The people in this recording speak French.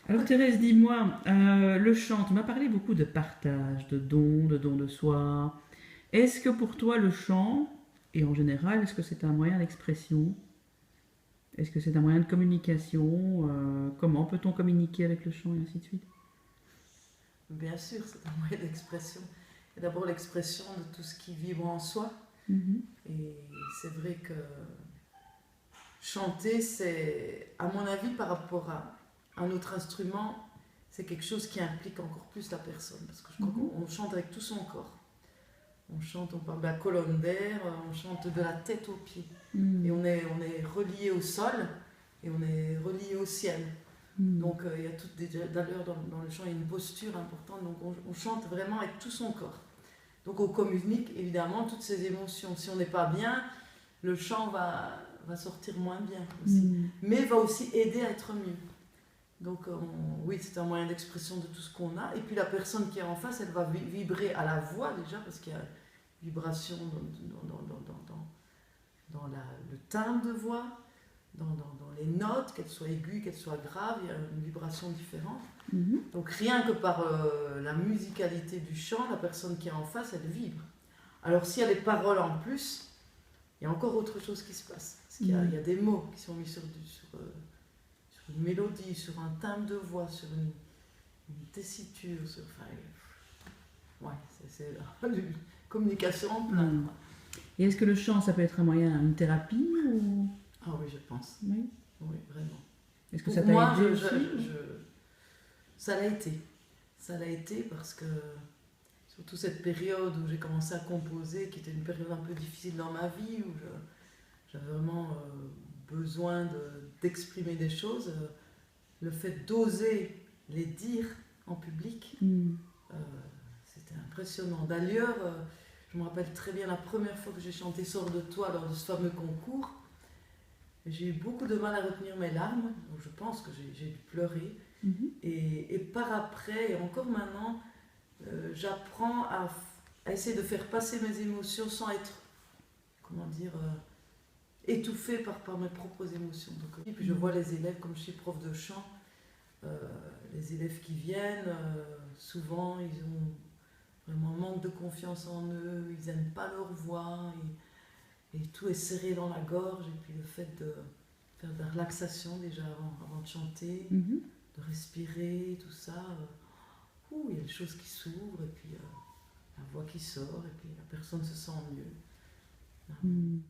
Alors Thérèse, dis-moi, le chant, tu m'as parlé beaucoup de partage, de don de soi. Est-ce que pour toi le chant, et en général, est-ce que c'est un moyen d'expression? Est-ce que c'est un moyen de communication? Comment peut-on communiquer avec le chant et ainsi de suite? Bien sûr, c'est un moyen d'expression. Et d'abord l'expression de tout ce qui vibre en soi. Mhm. Et c'est vrai que chanter, c'est, à mon avis, par rapport à un autre instrument, c'est quelque chose qui implique encore plus la personne. Parce que je crois Mhm. qu'on chante avec tout son corps. On chante, on parle de la colonne d'air, on chante de la tête aux pieds. Et Mhm. on est relié au sol et on est relié au ciel. Mhm. Donc il y a toutes des d'ailleurs dans le chant, il y a une posture importante. Donc on chante vraiment avec tout son corps. Donc on communique évidemment toutes ces émotions. Si on n'est pas bien, le chant va sortir moins bien aussi. Mhm. Mais va aussi aider à être mieux. Donc oui, c'est un moyen d'expression de tout ce qu'on a. Et puis la personne qui est en face, elle va vibrer à la voix déjà, parce qu'il y a vibration dans le timbre de voix, dans les notes, qu'elles soient aiguës, qu'elles soient graves, il y a une vibration différente. Mhm. Donc rien que par la musicalité du chant, la personne qui est en face, elle vibre. Alors s'il y a les paroles en plus, il y a encore autre chose qui se passe. Parce qu'il y a, il Mhm. y a des mots qui sont mis sur une mélodie, sur un timbre de voix, sur une tessiture, enfin, ouais, c'est une communication en plein, Mhm. quoi. Et est-ce que le chant, ça peut être un moyen, une thérapie ou... Ah oui, je pense. Oui. Oui, vraiment. Est-ce que ça Pour t'a moi, aidé aussi ou... ça l'a été. Ça l'a été parce que, surtout cette période où j'ai commencé à composer, qui était une période un peu difficile dans ma vie, où j'avais vraiment besoin d'exprimer des choses, le fait d'oser les dire en public, Mhm. euh, c'était impressionnant. D'ailleurs, je me rappelle très bien la première fois que j'ai chanté Sors de toi lors de ce fameux concours. J'ai eu beaucoup de mal à retenir mes larmes, donc je pense que j'ai dû pleurer. Mhm. Et par après, et encore maintenant, j'apprends à essayer de faire passer mes émotions sans être, comment dire, étouffée par mes propres émotions. Donc, et puis je vois Mhm. les élèves, comme je suis prof de chant, euh, les élèves qui viennent, souvent ils ont vraiment un manque de confiance en eux, ils n'aiment pas leur voix, et tout est serré dans la gorge, et puis le fait de faire de la relaxation déjà avant de chanter, Mhm. de respirer, tout ça, il y a des choses qui s'ouvrent, et puis la voix qui sort, et puis la personne se sent mieux. Mhm.